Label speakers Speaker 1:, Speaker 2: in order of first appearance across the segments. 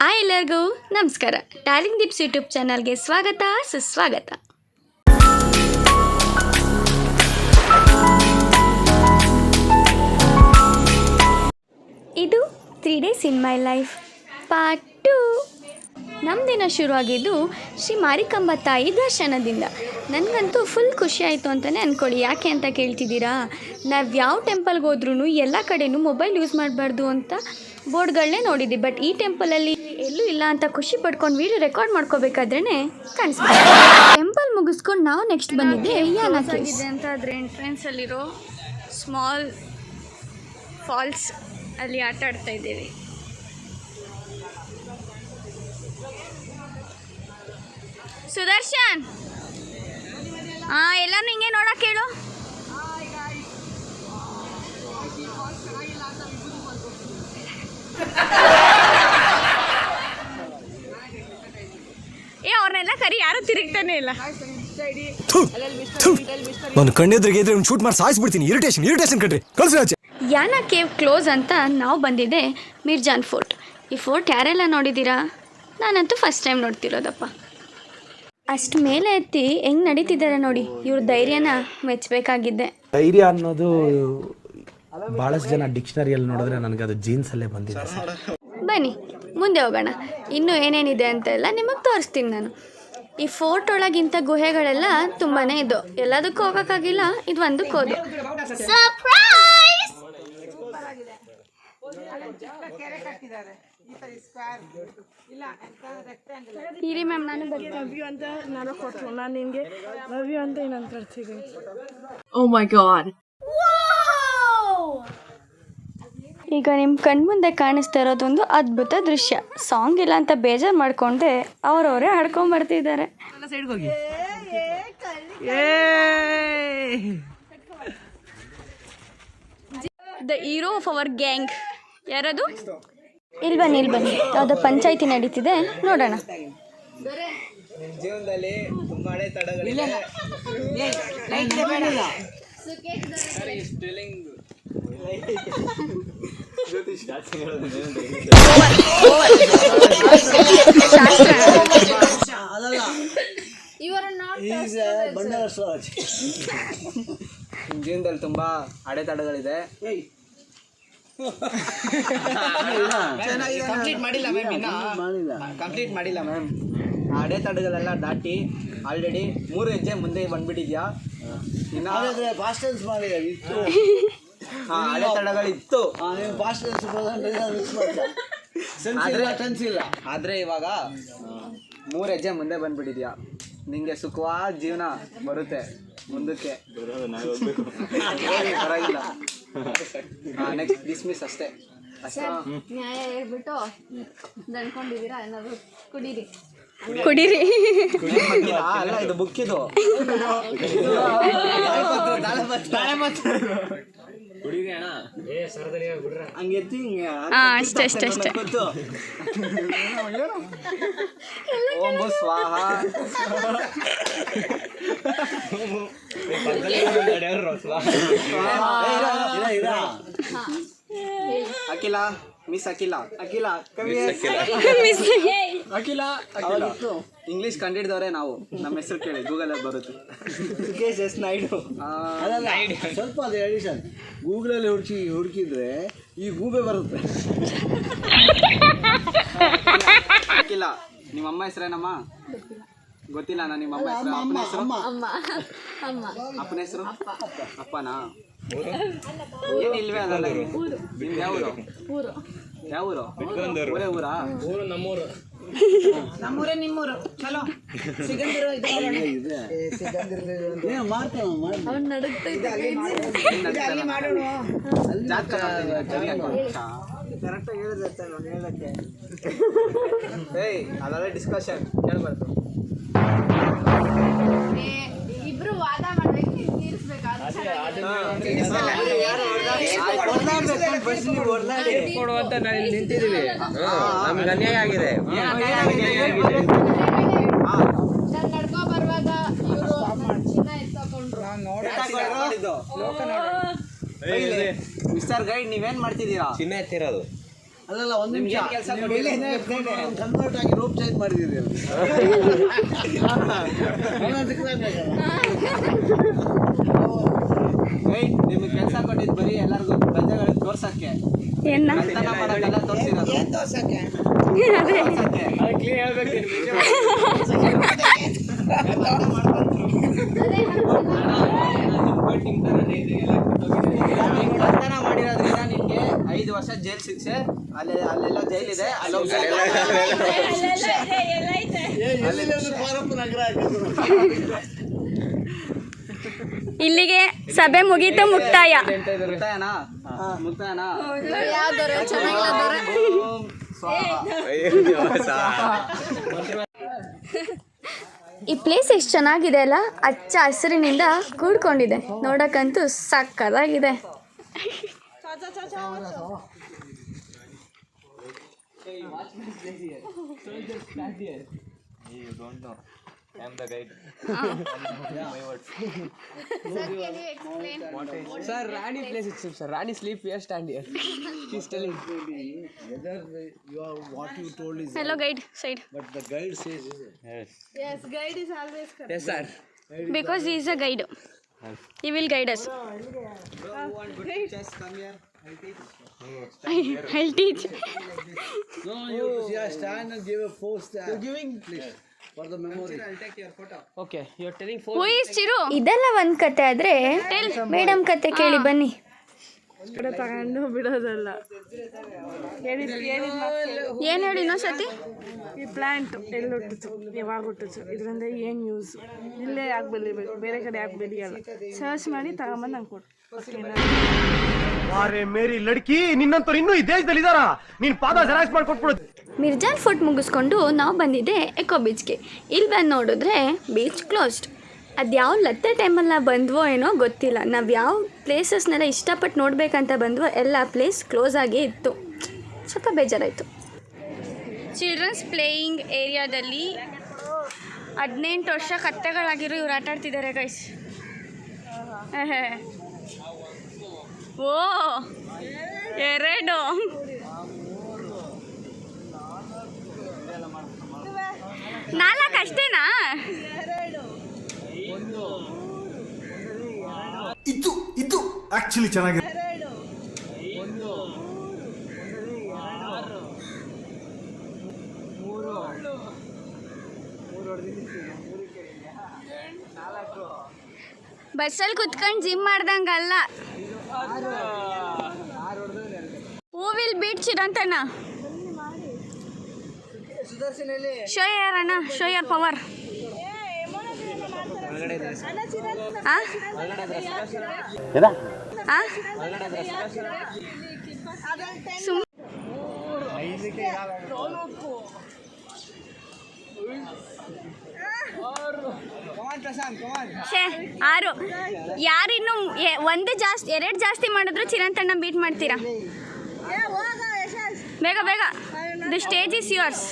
Speaker 1: Hi ಎಲ್ಲರಿಗೂ ನಮಸ್ಕಾರ. Talent tips YouTube ಚಾನಲ್ಗೆ ಸ್ವಾಗತ ಸುಸ್ವಾಗತ. ಇದು 3 days in my life part 2. ನಮ್ಮ ದಿನ ಶುರುವಾಗಿದ್ದು ಶ್ರೀ ಮಾರಿಕಾಂಬ ತಾಯಿ ದರ್ಶನದಿಂದ. ನನಗಂತೂ ಫುಲ್ ಖುಷಿ ಆಯಿತು ಅಂತಲೇ ಅಂದ್ಕೊಳ್ಳಿ. ಯಾಕೆ ಅಂತ ಕೇಳ್ತಿದ್ದೀರಾ? ನಾವು ಯಾವ ಟೆಂಪಲ್ಗೆ ಹೋದ್ರೂ ಎಲ್ಲ ಕಡೆಯೂ ಮೊಬೈಲ್ ಯೂಸ್ ಮಾಡಬಾರ್ದು ಅಂತ ಬೋರ್ಡ್ಗಳನ್ನೇ ನೋಡಿದ್ವಿ. ಬಟ್ ಈ ಟೆಂಪಲಲ್ಲಿ ಎಲ್ಲೂ ಇಲ್ಲ ಅಂತ ಖುಷಿ ಪಡ್ಕೊಂಡು ವೀಡಿಯೋ ರೆಕಾರ್ಡ್ ಮಾಡ್ಕೋಬೇಕಾದ್ರೇ ಕಾಣಿಸ್ಬೋದು. ಟೆಂಪಲ್ ಮುಗಿಸ್ಕೊಂಡು ನಾವು ನೆಕ್ಸ್ಟ್ ಬಂದಿದ್ದೆ ಯಾನಾಗಿದೆ ಅಂತ ಅದರ ಎಂಟ್ರೆನ್ಸಲ್ಲಿರೋ ಸ್ಮಾಲ್ ಫಾಲ್ಸ್ ಅಲ್ಲಿ ಆಟ ಆಡ್ತಾ ಇದ್ದೀವಿ. ಸುದರ್ಶನ್ ಎಲ್ಲಾನು ಹಿಂಗೆ ನೋಡಕ್ಕೆ ಹೇಳು. ಅವ್ರನ್ನೆಲ್ಲ ಕರಿ, ಯಾರು ತಿರುಗ್ತಾನೆ ಇಲ್ಲ.
Speaker 2: ನಾನು ಕಣ್ಣೆದ್ರಿಗೆ ಇದ್ರೆ ಶೂಟ್ ಮಾಡಿ ಸಾಯಿಸ್ಬಿಡ್ತೀನಿ. ಇರಿಟೇಷನ್ ಕಣ್ರಿ, ಕಳ್ಸಿ.
Speaker 1: ಯಾನ ಕೇವ್ ಕ್ಲೋಸ್ ಅಂತ ನಾವು ಬಂದಿದ್ದೆ ಮಿರ್ಜಾನ್ ಫೋರ್ಟ್. ಈ ಫೋರ್ಟ್ ಯಾರೆಲ್ಲ ನೋಡಿದ್ದೀರಾ? ನಾನಂತೂ ಫಸ್ಟ್ ಟೈಮ್ ನೋಡ್ತಿರೋದಪ್ಪ. ಅಷ್ಟು ಮೇಲೆ ಎತ್ತಿ ಹೆಂಗೆ ನಡೀತಿದ್ದಾರೆ ನೋಡಿ. ಇವ್ರ ಧೈರ್ಯನ ಮೆಚ್ಚಬೇಕಾಗಿದ್ದೆ.
Speaker 3: ಧೈರ್ಯ ಅನ್ನೋದು ಭಾಳಷ್ಟು ಜನ ಡಿಕ್ಷನರಿಯಲ್ಲಿ ನೋಡಿದ್ರೆ ನನಗೆ ಅದು ಜೀನ್ಸಲ್ಲೇ ಬಂದಿದೆ.
Speaker 1: ಬನ್ನಿ ಮುಂದೆ ಹೋಗೋಣ. ಇನ್ನೂ ಏನೇನಿದೆ ಅಂತೆಲ್ಲ ನಿಮಗೆ ತೋರಿಸ್ತೀನಿ ನಾನು. ಈ ಫೋರ್ಟ್ ಒಳಗಿಂತ ಗುಹೆಗಳೆಲ್ಲ ತುಂಬಾ ಇದು. ಎಲ್ಲದಕ್ಕೂ ಹೋಗೋಕ್ಕಾಗಿಲ್ಲ, ಇದು ಒಂದಕ್ಕೆ ಹೋದು. ಇರಿ ಮ್ಯಾಮ್, ನಾನು
Speaker 4: ರಿವ್ಯೂ ಅಂತ ನಾನು ಕೊಟ್ಟು ನಾನು ನಿಮಗೆ ರಿವ್ಯೂ ಅಂತ ಏನಂತ ಹೇಳ್ತೀನಿ.
Speaker 5: Oh my god.
Speaker 1: ಈಗ ನಿಮ್ಮ ಕಣ್ಮುಂದೆ ಕಾಣಿಸ್ತಾ ಇರೋದೊಂದು ಅದ್ಭುತ ದೃಶ್ಯ. ಸಾಂಗ್ ಇಲ್ಲ ಅಂತ ಬೇಜಾರು ಮಾಡ್ಕೊಂಡೆ ಅವರವರೇ ಹಾಡ್ಕೊಂಡ್ಬರ್ತಿದ್ದಾರೆ. The hero of our gang ಯಾರದು? ಇಲ್ಲಿ ಬನ್ನಿ. ಯಾವುದೋ ಪಂಚಾಯಿತಿ ನಡೀತಿದೆ, ನೋಡೋಣ.
Speaker 6: ಜೀವನದಲ್ಲಿ ತುಂಬಾ ತಡಗಳಿವೆ. ಜೀವನದಲ್ಲಿ ತುಂಬಾ ಅಡೆತಡೆಗಳಿದೆ. ಕಂಪ್ಲೀಟ್ ಮಾಡಿಲ್ಲ ಮ್ಯಾಮ್. ಅಡೆತಡೆಗಳೆಲ್ಲ ದಾಟಿ ಆಲ್ರೆಡಿ 3 ಹೆಜ್ಜೆ ಮುಂದೆ ಬಂದ್ಬಿಟ್ಟಿದ್ಯಾ. ಇನ್ನು ಅಡೆತಡೆಗಳಿತ್ತು, ಆದ್ರೆ ಇವಾಗ 3 ಹೆಜ್ಜೆ ಮುಂದೆ ಬಂದ್ಬಿಟ್ಟಿದ್ಯಾ. ನಿಂಗೆ ಸುಖವಾದ ಜೀವನ ಬರುತ್ತೆ ಮುಂದಕ್ಕೆ. ಪರವಾಗಿಲ್ಲ. ನೆಕ್ಸ್ಟ್ ಡಿಸ್ಮಿಸ್ ಅಷ್ಟೇ.
Speaker 1: ನ್ಯಾಯ ಹೇಳ್ಬಿಟ್ಟು ದಣ್ಕೊಂಡಿದ್ದೀರಾ? ಏನಾದ್ರು ಕುಡೀರಿ.
Speaker 6: ಅಲ್ಲ, ಇದು ಬುಕ್ ಇದು.
Speaker 1: ಅಷ್ಟೇ.
Speaker 6: ಓಂ ಸ್ವಾಹ. ಅಖಿಲ ಮಿಸ್ ಅಖಿಲ ಇಂಗ್ಲಿಷ್ ಕಂಡಿಡ್ದವ್ರೆ ನಾವು. ನಮ್ಮ ಹೆಸರು ಕೇಳಿ ಗೂಗಲಲ್ಲಿ ಬರುತ್ತೆ. ಸುಕೇಶ್ ಎಸ್ ನಾಯ್ಡು.
Speaker 7: ಸ್ವಲ್ಪ ಅದು ಎಡಿಷನ್. ಗೂಗಲಲ್ಲಿ ಹುಡುಕಿದ್ರೆ ಈ ಗೂಬೆ ಬರುತ್ತೆ.
Speaker 6: ಅಖಿಲ, ನಿಮ್ಮ ಅಮ್ಮ ಹೆಸರೇನಮ್ಮ? ಗೊತ್ತಿಲ್ಲ. ನಾನು ನಿಮ್ಮ ಅಮ್ಮ ಹೆಸರು, ಅಪ್ಪನ ಹೆಸರು ಅಪ್ಪನಾ? ಏನಿಲ್ವೇ ಅದಲ್ಲ. ನಿಮ್ದು ಯಾವ ಊರು? ಊರೇ ಊರಾ?
Speaker 4: ನಮ್ಮೂರೇ ನಿಮ್ಮೂರು. ಚಲೋ ಸಿಗಂದಿರೋ
Speaker 6: ಕರೆಕ್ಟಾಗಿ ಹೇಳಿದ್ರೆ ನಾನು ಹೇಳಕ್ಕೆ. ಅದೆಲ್ಲ ಡಿಸ್ಕಷನ್ ಹೇಳ್ಬಾರ್ದು.
Speaker 1: ಇಬ್ರು ವಾದ ಮಾಡ್ಬೇಕು,
Speaker 6: ಕೊಡುವಂತ ನಾವು ಇಲ್ಲಿ ನಿಂತಿದ್ದೀವಿ. ನಮ್ಗೆ ಅನ್ಯಾಯ ಆಗಿದೆ.
Speaker 1: ನಡ್ಕೊ ಬರುವಾಗ ಚಿನ್ನ ಎತ್ಕೊಂಡ್ರು.
Speaker 6: ಮಿಸ್ಟರ್ ಗೈಡ್, ನೀವೇನ್ ಮಾಡ್ತಿದ್ದೀರಾ?
Speaker 2: ಚಿನ್ನ ಎತ್ತಿರೋದು
Speaker 7: ಅಲ್ಲಲ್ಲ ಒಂದು ನಿಮಿಷ ಕನ್ವರ್ಟ್ ಆಗಿ ರೋಪ್ ಚೇಂಜ್ ಮಾಡಿದ್ದೀರಿ
Speaker 6: ನಿಮಗೆ ಕೆಲಸ ಕೊಟ್ಟಿದ್ದು ಬರೀ ಎಲ್ಲರಿಗೂ ಪ್ರಜೆಗಳಿಗೆ ತೋರ್ಸಕ್ಕೆ
Speaker 1: ಏನ
Speaker 6: ಕಳ್ತನ ಮಾಡೋದೆಲ್ಲ ತೋರಿಸಿರೋದು
Speaker 1: ಅದೇ
Speaker 6: ಕ್ಲೀನ್ ಹೇಳ್ಬೇಕು ಕಳ್ತನ ಮಾಡಿರೋದ್ರಿಂದ ನಿಮಗೆ 5 ವರ್ಷ ಜೈಲ್ ಶಿಕ್ಷೆ. ಅಲ್ಲೆಲ್ಲ ಜೈಲಿದೆ, ಅಲ್ಲಿ
Speaker 1: ಇಲ್ಲಿಗೆ ಸಭೆ ಮುಗೀತು. ಮುಕ್ತಾಯ.
Speaker 6: ಮುಕ್ತಾಯನಾ? ಮುಕ್ತಾಯನಾ?
Speaker 1: ಈ ಪ್ಲೇಸ್ ಎಷ್ಟು ಚೆನ್ನಾಗಿದೆ ಅಲ್ಲ, ಹಚ್ಚ ಹಸಿರಿನಿಂದ ಕೂಡ್ಕೊಂಡಿದೆ. ನೋಡಕ್ಕಂತೂ ಸಕ್ಕತ್ತಾಗಿದೆ.
Speaker 6: Sir, Rani place it, sir. Rani sleep here, stand here. She's telling.
Speaker 7: whether you are what you told is
Speaker 1: hello guide side.
Speaker 7: but the guide says
Speaker 4: Yes, guide is always correct.
Speaker 6: Yes, sir.
Speaker 1: Because he is a guide. He will guide us.
Speaker 6: Just come here.
Speaker 1: I'll teach.
Speaker 7: no you have to see, stand and give a pose there. You're giving please for the memory.
Speaker 6: I'll take your photo. Okay, you're telling four.
Speaker 1: Who is Chiru? ಇದೆಲ್ಲ ಒಂದು ಕತೆ ಆದ್ರೆ madam ಕತೆ ಕೇಳಿ ಬನ್ನಿ.
Speaker 4: ಕಡೆ ತಗೊಂಡು ಬಿಡೋದಲ್ಲ.
Speaker 1: ಏನು ಹೇಳಿ ಇನ್ನೊಂದ್ಸತಿ?
Speaker 4: ಈ ಪ್ಲಾಂಟ್ ಎಲ್ಲಿ ಹುಟ್ಟಿತು, ಯಾವಾಗ ಹುಟ್ಟಿತು, ಇದರಿಂದ ಏನು ಯೂಸ್, ಇಲ್ಲೇ ಯಾಕೆ ಬೆಳಿಬೇಕು, ಬೇರೆ ಕಡೆ ಯಾಕೆ ಬೆಳೆಯಲ್ಲ, ಸರ್ಚ್ ಮಾಡಿ ತಗೊಂಬಂದು ನಂಗೆ ಕೊಡು.
Speaker 8: ಮೇರಿ ಲಡ್ಕಿ ನಿನ್ನಂತವ್ರು ಇನ್ನೂ ಈ ದೇಶದಲ್ಲಿ ಇದಾರ, ನೀನ್ ಪಾದ ಜೆರಾಕ್ಸ್ ಮಾಡ್ಕೊಟ್ಬಿಡೋದು.
Speaker 1: ಮಿರ್ಜಾನ್ ಫೋರ್ಟ್ ಮುಗಿಸ್ಕೊಂಡು ನಾವು ಬಂದಿದ್ದೆ ಎಕೋ ಬೀಚ್ಗೆ. ಇಲ್ಲಿ ಬಂದು ನೋಡಿದ್ರೆ ಬೀಚ್ ಕ್ಲೋಸ್ಡ್. ಅದು ಯಾವ ಲತ್ತೆ ಟೈಮಲ್ಲಿ ಬಂದ್ವೋ ಏನೋ ಗೊತ್ತಿಲ್ಲ. ನಾವು ಯಾವ ಪ್ಲೇಸಸ್ನೆಲ್ಲ ಇಷ್ಟಪಟ್ಟು ನೋಡಬೇಕಂತ ಬಂದ್ವೋ ಎಲ್ಲ ಪ್ಲೇಸ್ ಕ್ಲೋಸ್ ಆಗೇ ಇತ್ತು. ಸ್ವಲ್ಪ ಬೇಜಾರಾಯಿತು. ಚಿಲ್ಡ್ರನ್ಸ್ ಪ್ಲೇಯಿಂಗ್ ಏರಿಯಾದಲ್ಲಿ 18 ವರ್ಷ ಕತ್ತೆಗಳಾಗಿರೋ ಇವ್ರು ಆಟ ಆಡ್ತಿದ್ದಾರೆ ಗೈಸ್. ಓ 2 4 ಅಷ್ಟೇನಾ?
Speaker 2: ಇದು ಆಕ್ಚುಲಿ ಚೆನ್ನಾಗಿದೆ.
Speaker 1: ಬಸ್ಸಲ್ಲಿ ಕುತ್ಕೊಂಡು ಜಿಮ್ ಮಾಡ್ದಂಗಲ್ಲ. ಹೂ ವಿಲ್ ಬೀಟ್ ಚಿರಂತಣ್ಣ. ಶೋ ಯರ್ ಅಣ್ಣ, ಶೋ ಯರ್ ಪವರ್. ಛೇ 6 ಯಾರಿನ್ನು ಒಂದು ಜಾಸ್ತಿ 2 ಜಾಸ್ತಿ ಮಾಡಿದ್ರು ಚಿರಂತಣ್ಣ ಬೀಟ್ ಮಾಡ್ತೀರಾ. ಬೇಗ ಬೇಗ, ದಿ ಸ್ಟೇಜ್ ಇಸ್ ಯುವರ್ಸ್.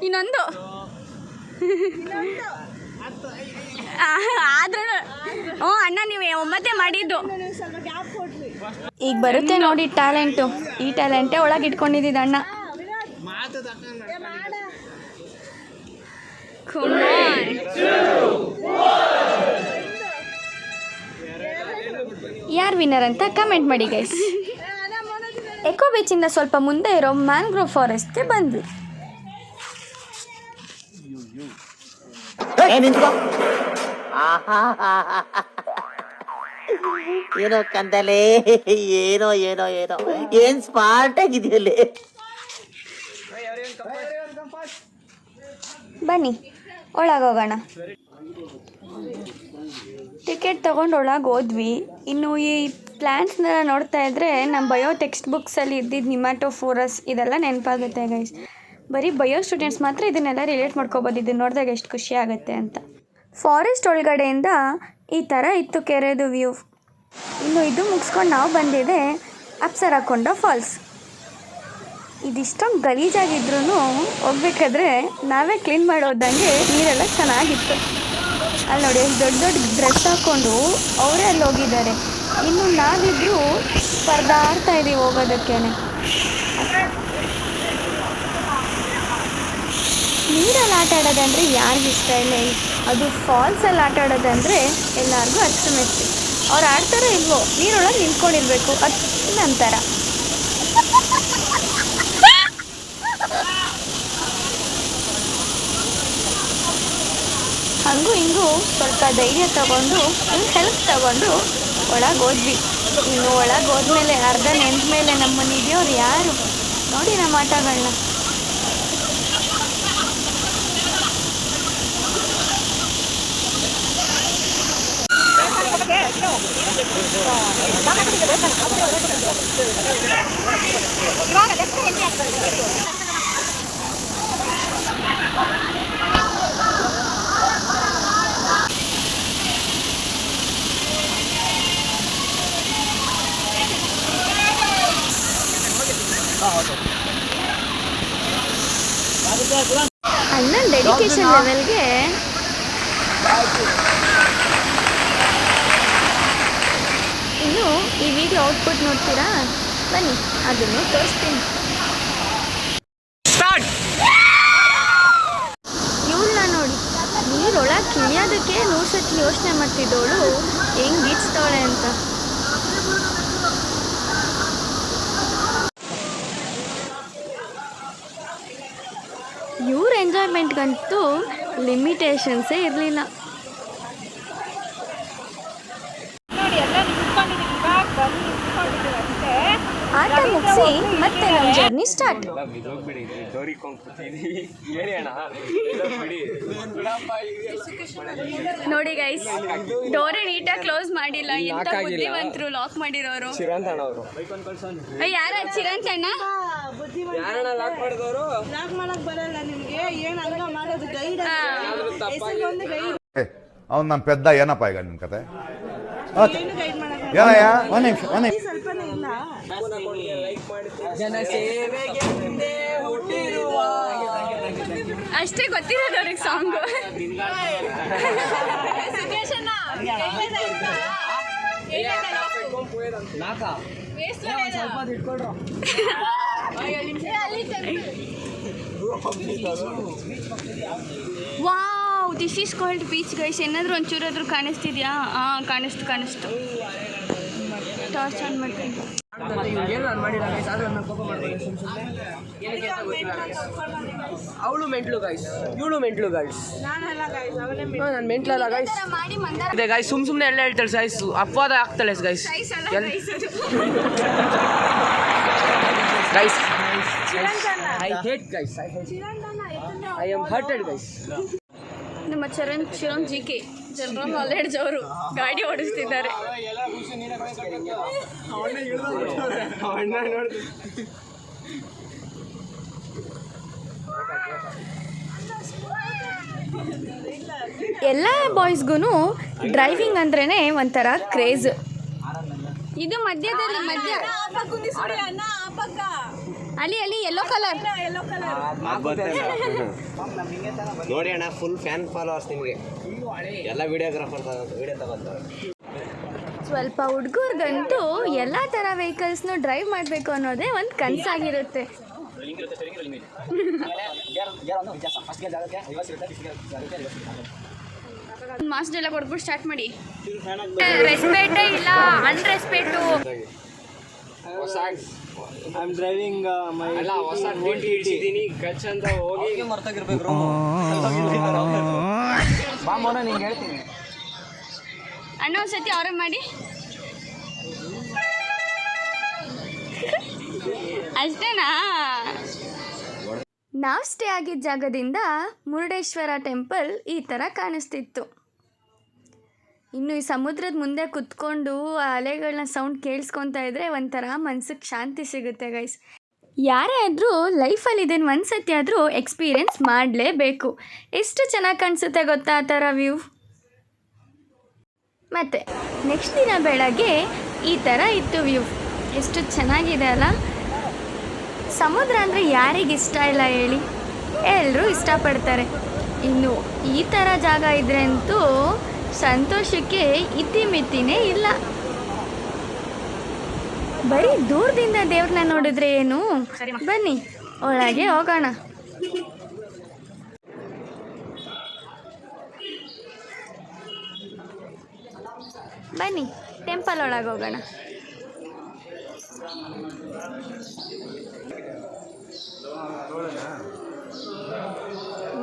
Speaker 1: ಇನ್ನೊಂದು ಆದ್ರೂ ಅಣ್ಣ ನೀವು 9 ಮಾಡಿದ್ದು. ಈಗ ಬರುತ್ತೆ ನೋಡಿ ಟ್ಯಾಲೆಂಟು. ಈ ಟ್ಯಾಲೆಂಟೇ ಒಳಗೆ ಇಟ್ಕೊಂಡಿದ್ದ ಅಣ್ಣ. ಯಾರು ವಿನ್ನರ್ ಅಂತ ಕಮೆಂಟ್ ಮಾಡಿ ಗೈಸ್. ಎಕೋ ಬೀಚಿಂದ ಸ್ವಲ್ಪ ಮುಂದೆ ಇರೋ ಮ್ಯಾಂಗ್ರೋವ್ ಫಾರೆಸ್ಟ್ಗೆ ಬಂದ್ವಿ.
Speaker 9: ಏನೋ ಕಂದಲೆ, ಏನೋ ಏನೋ ಏನೋ ಏನ್ ಸ್ಮಾರ್ಟ್ ಆಗಿದೆಯಲ್ಲೇ.
Speaker 1: ಬನ್ನಿ ಒಳಗೋಗೋಣ. ಟಿಕೆಟ್ ತೊಗೊಂಡು ಒಳಗೆ ಹೋದ್ವಿ. ಇನ್ನು ಈ ಪ್ಲ್ಯಾಂಟ್ಸ್ನೆಲ್ಲ ನೋಡ್ತಾ ಇದ್ದರೆ ನಮ್ಮ ಬಯೋ ಟೆಕ್ಸ್ಟ್ ಬುಕ್ಸಲ್ಲಿ ಇದ್ದಿದ್ದು ನಿಮ್ಯಾಟೋಫೋರಸ್ ಇದೆಲ್ಲ ನೆನಪಾಗುತ್ತೆ ಗೈಸ್. ಬರೀ ಬಯೋ ಸ್ಟೂಡೆಂಟ್ಸ್ ಮಾತ್ರ ಇದನ್ನೆಲ್ಲ ರಿಲೇಟ್ ಮಾಡ್ಕೋಬೋದು. ಇದನ್ನು ನೋಡಿದಾಗ ಎಷ್ಟು ಖುಷಿ ಆಗುತ್ತೆ ಅಂತ. ಫಾರೆಸ್ಟ್ ಒಳಗಡೆಯಿಂದ ಈ ಥರ ಇತ್ತು ಕೆರೆದು ವ್ಯೂ. ಇನ್ನು ಇದು ಮುಗಿಸ್ಕೊಂಡು ನಾವು ಬಂದಿದೆ ಅಪ್ಸರಾಕೊಂಡ ಫಾಲ್ಸ್. ಇದಿಷ್ಟೊಂದು ಗಲೀಜಾಗಿದ್ರೂ ಹೋಗ್ಬೇಕಾದ್ರೆ ನಾವೇ ಕ್ಲೀನ್ ಮಾಡೋದಂಗೆ ನೀರೆಲ್ಲ ಚೆನ್ನಾಗಿತ್ತು. ಅಲ್ಲಿ ನೋಡಿ ಎಷ್ಟು ದೊಡ್ಡ ದೊಡ್ಡ ಡ್ರೆಸ್ ಹಾಕ್ಕೊಂಡು ಅವರೇ ಅಲ್ಲಿ ಹೋಗಿದ್ದಾರೆ. ಇನ್ನು ನಾವಿಬ್ಬರು ಪರದಾಡ್ತಾ ಇದ್ದೀವಿ ಹೋಗೋದಕ್ಕೇ. ನೀರಲ್ಲಿ ಆಟ ಆಡೋದಂದರೆ ಯಾರಿಗೂ ಇಷ್ಟ ಇಲ್ಲ. ಅದು ಫಾಲ್ಸಲ್ಲಿ ಆಟ ಆಡೋದಂದರೆ ಎಲ್ಲರಿಗೂ ಅಚ್ಚುಮೆಚ್ಚು. ಅವ್ರು ಆಡ್ತಾರೋ ಇಲ್ವೋ ನೀರೊಳಗೆ ನಿಂತ್ಕೊಂಡಿರ್ಬೇಕು, ಅದು ನಂತರ ಹಂಗೂ ಹಿಂಗೂ ಸ್ವಲ್ಪ ಧೈರ್ಯ ತಗೊಂಡು ಹೆಲ್ಪ್ ತಗೊಂಡು ಒಳಗೆ ಹೋದ್ವಿ. ಇನ್ನು ಒಳಗೆ ಹೋದ್ಮೇಲೆ ಅರ್ಧ ನೆಂದ ಮೇಲೆ ನಮ್ಮನ್ನು ಹಿಡಿಯೋರು ಯಾರು ನೋಡಿ ನಮ್ಮ ಆಟಗಳನ್ನ. ಅಣ್ಣನ ಡೆಡಿಕೇಶನ್ ಲೆವೆಲ್ಗೆ ಇನ್ನು ಈ ವಿಡಿಯೋ ಔಟ್ಪುಟ್ ನೋಡ್ತೀರಾ ಬನ್ನಿ, ಅದನ್ನು ತೋರಿಸ್ತೀನಿ. ಇವಳನ್ನ ನೋಡಿ, ನೀರೊಳಗೆ ಕಿಳಿಯೋದಕ್ಕೆ 100 ಸತಿ ಯೋಚನೆ ಮಾಡ್ತಿದ್ದವಳು ಹೆಂಗೆ ಗೀಚ್ತಾವಳೆ ಅಂತ. ಇವ್ರ ಎಂಜಾಯ್ಮೆಂಟ್ಗಂತೂ ಲಿಮಿಟೇಷನ್ಸೇ ಇರಲಿಲ್ಲ. ಆಟ ಮುಗಿಸಿ ಮತ್ತೆ ನಮ್ಮ ಜರ್ನಿ ಸ್ಟಾರ್ಟ್. ನೋಡಿ ಗೈಸ್, ಡೋರೇ ನೀಟಾಗಿ ಕ್ಲೋಸ್ ಮಾಡಿಲ್ಲ. ಎಂತ ಬುದ್ಧಿವಂತರು ಲಾಕ್ ಮಾಡಿರೋರು. ಯಾರ ಚಿರಂತಣ್ಣ?
Speaker 4: ಲಾಕ್ ಮಾಡಕ್ ಬರಲ್ಲ ನಿಮ್ಗೆ, ಏನ್ ಹಂಗ ಮಾಡೋದು ಗೈಡ್
Speaker 10: ಅವ್ನು ನಮ್ಮ ಪೆದ್ದ ಏನಪ್ಪ ಈಗ ನಿಮ್ಮ ಕತೆ
Speaker 4: ಏನು ಗೈಡ್ ಮಾಡಕ್
Speaker 10: ಏನಯ್ಯ
Speaker 4: ಸ್ವಲ್ಪನೇ ಇಲ್ಲ.
Speaker 1: ಅಷ್ಟೇ ಗೊತ್ತಿರೋದು ಅವ್ರಿಗೆ song. Wow, this is called beach guys. ಏನಾದರೂ ಒಂಚೂರಾದ್ರೂ ಕಾಣಿಸ್ತಿದ್ಯಾ? ಹಾಂ, ಕಾಣಿಸ್ತು. ಟಾರ್ಚ್ ಆನ್ ಮಾಡ್ತೀನಿ.
Speaker 6: ಅವಳು ಮೆಂಟ್ಲು ಗೈಸ್, ಇವಳು ಮೆಂಟ್ಲು ಗೈಸ್. ನಾನು ಮೆಂಟ್ಲಲ್ಲ ಗೈಸ್. ಇದೆ ಗೈಸ್, ಸುಮ್ಮನೆ ಎಲ್ಲ ಹೇಳ್ತಾಳೆ ಗೈಸ್, ಅಪವಾದ ಆಗ್ತಾಳೆ guys. Guys I hate guys, I am hurted guys.
Speaker 1: ನಮ್ಮ Chiran G K general knowledge ಅವರು ಗಾಡಿ ಓಡಿಸ್ತಿದ್ದಾರೆ. ಎಲ್ಲ ಬಾಯ್ಸ್ಗೂ ಡ್ರೈವಿಂಗ್ ಅಂದ್ರೇ ಒಂಥರ ಕ್ರೇಜ್. ಇದು ಮಧ್ಯದಲ್ಲಿ ಅಲ್ಲಿ ಯೆಲ್ಲೋ ಕಲರ್
Speaker 7: ನೋಡಿ ಅಣ್ಣ, ಫುಲ್ ಫ್ಯಾನ್ ಫಾಲೋವರ್ಸ್ ನಿಮಗೆ ಎಲ್ಲ ವಿಡಿಯೋಗ್ರಾಫರ್ ವಿಡಿಯೋ ತಗೋತಾರೆ.
Speaker 1: ಸ್ವಲ್ಪ ಹುಡುಗರಿಗಂತೂ ಎಲ್ಲ ಥರ ವೆಹಿಕಲ್ಸ್ನು ಡ್ರೈವ್ ಮಾಡಬೇಕು ಅನ್ನೋದೇ ಒಂದು ಕನಸಾಗಿರುತ್ತೆ. ಮಾಸ್ಕ್ ಎಲ್ಲ ಕೊಡ್ಬಿಟ್ಟು ಸ್ಟಾರ್ಟ್ ಮಾಡಿ. ರೆಸ್ಪೆಕ್ಟೇ ಇಲ್ಲ, ಅನ್ರೆಸ್ಪೆಕ್ಟು.
Speaker 6: I'm driving my ಹೊಸ ಇಟ್ಟಿದ್ದೀನಿ ಗಚ್ ಅಂತ ಹೋಗಿ ಮರ್ತೋಗಿರ್ಬೇಕು. ಬಾಮೋನ ನಿಂಗೆ ಹೇಳ್ತೀನಿ
Speaker 1: ಅಣ್ಣ ಒಂದ್ಸತಿ ಆರ್ಡರ್ ಮಾಡಿ. ಅಷ್ಟೇನಾ? ನಾವು ಸ್ಟೇ ಆಗಿದ್ದ ಜಾಗದಿಂದ ಮುರುಡೇಶ್ವರ ಟೆಂಪಲ್ ಈ ಥರ ಕಾಣಿಸ್ತಿತ್ತು. ಇನ್ನು ಈ ಸಮುದ್ರದ ಮುಂದೆ ಕುತ್ಕೊಂಡು ಆ ಅಲೆಗಳನ್ನ ಸೌಂಡ್ ಕೇಳಿಸ್ಕೊತಾ ಇದ್ದರೆ ಒಂಥರ ಮನ್ಸಿಗೆ ಶಾಂತಿ ಸಿಗುತ್ತೆ ಗೈಸ್. ಯಾರೇ ಆದರೂ ಲೈಫಲ್ಲಿ ಇದನ್ನು ಒಂದು ಸತಿ ಆದರೂ ಎಕ್ಸ್ಪೀರಿಯೆನ್ಸ್ ಮಾಡಲೇಬೇಕು. ಎಷ್ಟು ಚೆನ್ನಾಗಿ ಕಾಣಿಸುತ್ತೆ ಗೊತ್ತಾ ಆ ಥರ ವ್ಯೂ. ಮತ್ತು ನೆಕ್ಸ್ಟ್ ದಿನ ಬೆಳಗ್ಗೆ ಈ ಥರ ಇತ್ತು ವ್ಯೂ. ಎಷ್ಟು ಚೆನ್ನಾಗಿದೆ ಅಲ್ಲ. ಸಮುದ್ರ ಅಂದರೆ ಯಾರಿಗೆ ಇಷ್ಟ ಇಲ್ಲ ಹೇಳಿ, ಎಲ್ಲರೂ ಇಷ್ಟಪಡ್ತಾರೆ. ಇನ್ನು ಈ ಥರ ಜಾಗ ಇದ್ರೆ ಅಂತೂ ಸಂತೋಷಕ್ಕೆ ಇತಿಮಿತಿನೇ ಇಲ್ಲ. ಬರೀ ದೂರದಿಂದ ದೇವ್ರನ್ನ ನೋಡಿದ್ರೆ ಏನು, ಬನ್ನಿ ಒಳಗೆ ಹೋಗೋಣ. ಬನ್ನಿ ಟೆಂಪಲ್ ಒಳಗೆ ಹೋಗೋಣ.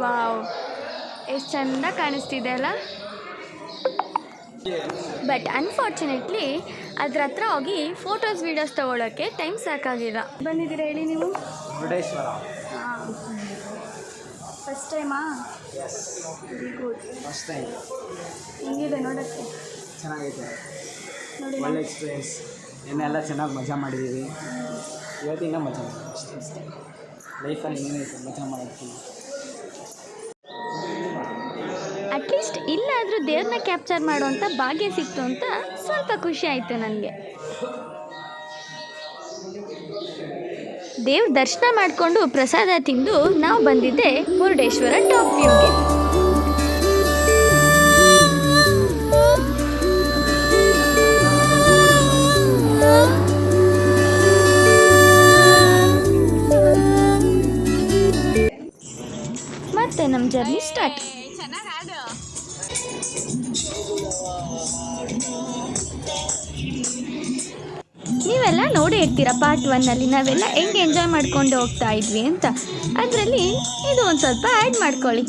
Speaker 1: ವಾವ್, ಎಷ್ಟು ಚಂದ ಕಾಣಿಸ್ತಿದೆ ಅಲ್ಲ. ಬಟ್ ಅನ್ಫಾರ್ಚುನೇಟ್ಲಿ ಅದ್ರ ಹತ್ರ ಹೋಗಿ ಫೋಟೋಸ್ ವೀಡಿಯೋಸ್ ತೊಗೊಳಕ್ಕೆ ಟೈಮ್ ಸಾಕಾಗಿಲ್ಲ. ಬಂದಿದ್ದೀರಾ ಹೇಳಿ ನೀವು?
Speaker 7: ಮುರುಡೇಶ್ವರ
Speaker 1: ಫಸ್ಟ್ ಟೈಮಾ? Very good.
Speaker 7: First time.
Speaker 1: ಹೆಂಗಿದೆ ನೋಡೋಕ್ಕೆ?
Speaker 7: ಚೆನ್ನಾಗೈತೆ,
Speaker 1: ನೋಡಿ
Speaker 7: ಒಳ್ಳೆ ಎಕ್ಸ್ಪೀರಿಯೆನ್ಸ್. ಇನ್ನೆಲ್ಲ ಚೆನ್ನಾಗಿ ಮಜಾ ಮಾಡಿದ್ದೀವಿ. ಇವತ್ತಿಂದ ಮಜಾ ಮಾಡಿ ಅಷ್ಟೇ. ಲೈಫಲ್ಲಿ ಏನಾಯ್ತು ಮಜಾ ಮಾಡೋದಕ್ಕೆ.
Speaker 1: ಅಟ್ಲೀಸ್ಟ್ ಇಲ್ಲಾದರೂ ದೇವ್ರನ್ನ ಕ್ಯಾಪ್ಚರ್ ಮಾಡೋವಂಥ ಭಾಗ್ಯ ಸಿಕ್ತು ಅಂತ ಸ್ವಲ್ಪ ಖುಷಿ ಆಯಿತು ನನಗೆ. ದೇವ್ರ ದರ್ಶನ ಮಾಡಿಕೊಂಡು ಪ್ರಸಾದ ತಿಂದು ನಾವು ಬಂದಿದ್ದೆ ಮುರುಡೇಶ್ವರ ಟಾಪ್ ವ್ಯೂಗೆ. ಮತ್ತೆ ನಮ್ಮ ಜರ್ನಿ ಸ್ಟಾರ್ಟ್. ನೀವೆಲ್ಲ ನೋಡೇ ಇರ್ತೀರ ಪಾರ್ಟ್ 1 ನಾವೆಲ್ಲ ಹೆಂಗೆ ಎಂಜಾಯ್ ಮಾಡ್ಕೊಂಡು ಹೋಗ್ತಾ ಇದ್ವಿ ಅಂತ. ಅದರಲ್ಲಿ ಇದು ಒಂದು ಸ್ವಲ್ಪ ಆ್ಯಡ್ ಮಾಡ್ಕೊಳ್ಳಿ.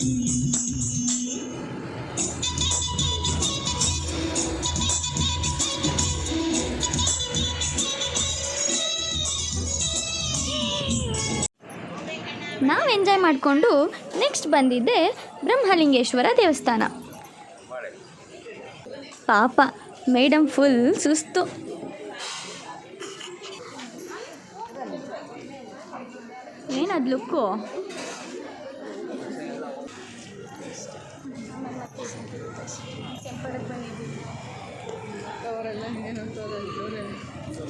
Speaker 1: ನಾವು ಎಂಜಾಯ್ ಮಾಡಿಕೊಂಡು ನೆಕ್ಸ್ಟ್ ಬಂದಿದ್ದೆ ಬ್ರಹ್ಮಲಿಂಗೇಶ್ವರ ದೇವಸ್ಥಾನ. ಪಾಪ ಮೇಡಮ್ ಫುಲ್ ಸುಸ್ತು. ಏನದು ಲುಕ್ಕು?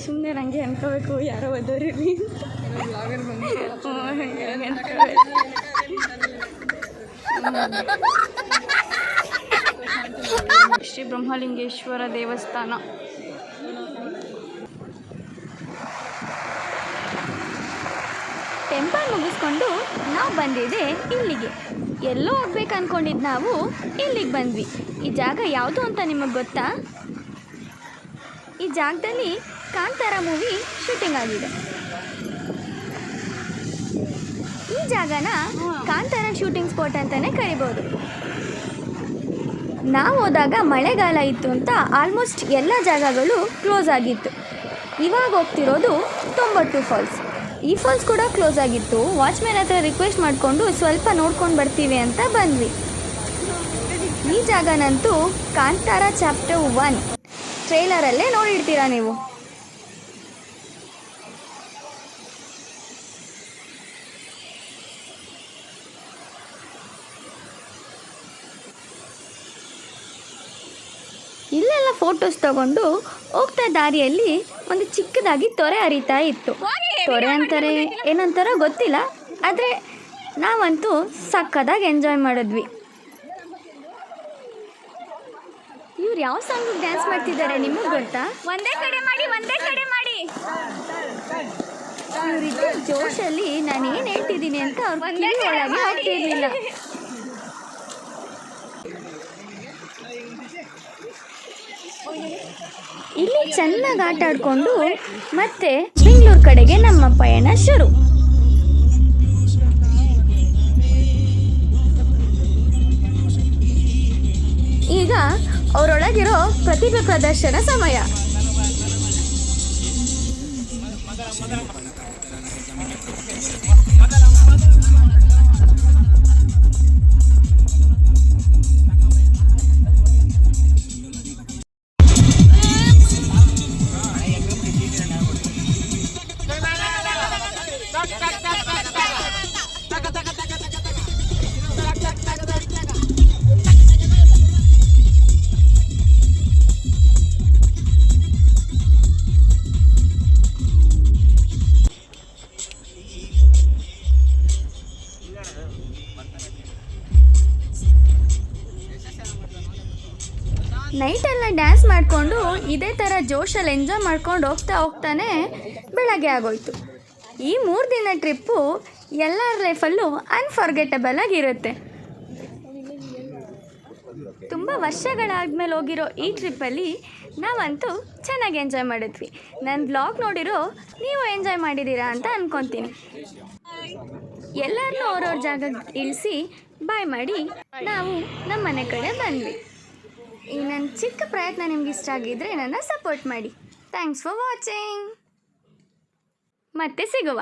Speaker 1: ಸುಮ್ಮನೆ ನನಗೆ ಅನ್ಕೋಬೇಕು ಯಾರೋ ಓದೋರಿರಲಿ. ಶ್ರೀ ಬ್ರಹ್ಮಲಿಂಗೇಶ್ವರ ದೇವಸ್ಥಾನ. ಟೆಂಪಲ್ ಮುಗಿಸ್ಕೊಂಡು ನಾವು ಬಂದಿದ್ದೆ ಇಲ್ಲಿಗೆ. ಎಲ್ಲೋ ಹೋಗ್ಬೇಕು ಅಂದ್ಕೊಂಡಿದ್ದು ನಾವು ಇಲ್ಲಿಗೆ ಬಂದ್ವಿ. ಈ ಜಾಗ ಯಾವುದು ಅಂತ ನಿಮಗೆ ಗೊತ್ತಾ? ಈ ಜಾಗದಲ್ಲಿ ಕಾಂತಾರ ಮೂವಿ ಶೂಟಿಂಗ್ ಆಗಿದೆ. ಈ ಜಾಗನ ಕಾಂತಾರ ಶೂಟಿಂಗ್ ಸ್ಪಾಟ್ ಅಂತಲೇ ಕರಿಬೋದು. ನಾವು ಹೋದಾಗ ಮಳೆಗಾಲ ಇತ್ತು ಅಂತ ಆಲ್ಮೋಸ್ಟ್ ಎಲ್ಲ ಜಾಗಗಳು ಕ್ಲೋಸ್ ಆಗಿತ್ತು. ಇವಾಗ ಹೋಗ್ತಿರೋದು ತೊಂಬಟ್ಟು ಫಾಲ್ಸ್. ಈ ಫಾಲ್ಸ್ ಕೂಡ ಕ್ಲೋಸ್ ಆಗಿತ್ತು. ವಾಚ್ಮ್ಯಾನ್ ಹತ್ರ ರಿಕ್ವೆಸ್ಟ್ ಮಾಡಿಕೊಂಡು ಸ್ವಲ್ಪ ನೋಡ್ಕೊಂಡು ಬರ್ತೀವಿ ಅಂತ ಬಂದ್ವಿ. ಈ ಜಾಗನಂತೂ ಕಾಂತಾರ ಚಾಪ್ಟರ್ 1 ಟ್ರೇಲರಲ್ಲೇ ನೋಡಿರ್ತೀರಾ ನೀವು. ಇಲ್ಲೆಲ್ಲ ಫೋಟೋಸ್ ತಗೊಂಡು ಹೋಗ್ತಾ ದಾರಿಯಲ್ಲಿ ಒಂದು ಚಿಕ್ಕದಾಗಿ ತೊರೆ ಹರಿತಾ ಇತ್ತು. ತೊರೆ ಅಂತಾರೆ ಏನಂತಾರೋ ಗೊತ್ತಿಲ್ಲ, ಆದರೆ ನಾವಂತೂ ಸಕ್ಕದಾಗಿ ಎಂಜಾಯ್ ಮಾಡಿದ್ವಿ. ಇವ್ರು ಯಾವ ಸಾಂಗಿಗೆ ಡ್ಯಾನ್ಸ್ ಮಾಡ್ತಿದ್ದಾರೆ ನಿಮಗೆ ಗೊತ್ತಾ? ಒಂದೇ ಕಡೆ ಮಾಡಿ ಇವರಿದ್ದ ಜೋಶಲ್ಲಿ ನಾನು ಏನು ಹೇಳ್ತಿದ್ದೀನಿ ಅಂತ ಅವ್ರ ಕಿವಿ ಒಳಗೆ ಹೋಗ್ತಿರ್ಲಿಲ್ಲ. ಇಲ್ಲಿ ಚೆನ್ನಾಗಿ ಆಟ ಆಡಿಕೊಂಡು ಮತ್ತೆ ಬೆಂಗಳೂರು ಕಡೆಗೆ ನಮ್ಮ ಪಯಣ ಶುರು. ಈಗ ಅವರೊಳಗಿರೋ ಪ್ರತಿಭೆ ಪ್ರದರ್ಶನ ಸಮಯ. ನೈಟೆಲ್ಲ ಡ್ಯಾನ್ಸ್ ಮಾಡಿಕೊಂಡು ಇದೇ ಥರ ಜೋಶಲ್ಲಿ ಎಂಜಾಯ್ ಮಾಡ್ಕೊಂಡು ಹೋಗ್ತಾನೆ ಬೆಳಗ್ಗೆ ಆಗೋಯ್ತು. ಈ 3 ದಿನ ಟ್ರಿಪ್ಪು ಎಲ್ಲರ ಲೈಫಲ್ಲೂ ಅನ್ಫರ್ಗೆಟಬಲ್ ಆಗಿರುತ್ತೆ. ತುಂಬ ವರ್ಷಗಳಾದ್ಮೇಲೆ ಹೋಗಿರೋ ಈ ಟ್ರಿಪ್ಪಲ್ಲಿ ನಾವಂತೂ ಚೆನ್ನಾಗಿ ಎಂಜಾಯ್ ಮಾಡಿದ್ವಿ. ನನ್ನ ಬ್ಲಾಗ್ ನೋಡಿರೋ ನೀವು ಎಂಜಾಯ್ ಮಾಡಿದ್ದೀರಾ ಅಂತ ಅಂದ್ಕೊತೀನಿ. ಎಲ್ಲರನ್ನೂ ಅವ್ರವ್ರ ಜಾಗಕ್ಕೆ ಇಳಿಸಿ ಬಾಯ್ ಮಾಡಿ ನಾವು ನಮ್ಮ ಮನೆ ಕಡೆ ಬಂದ್ವಿ. ಈ ನನ್ನ ಚಿಕ್ಕ ಪ್ರಯತ್ನ ನಿಮ್ಗೆ ಇಷ್ಟ ಆಗಿದ್ದರೆ ನನ್ನ ಸಪೋರ್ಟ್ ಮಾಡಿ. Thanks for watching. ಮತ್ತೆ ಸಿಗುವ.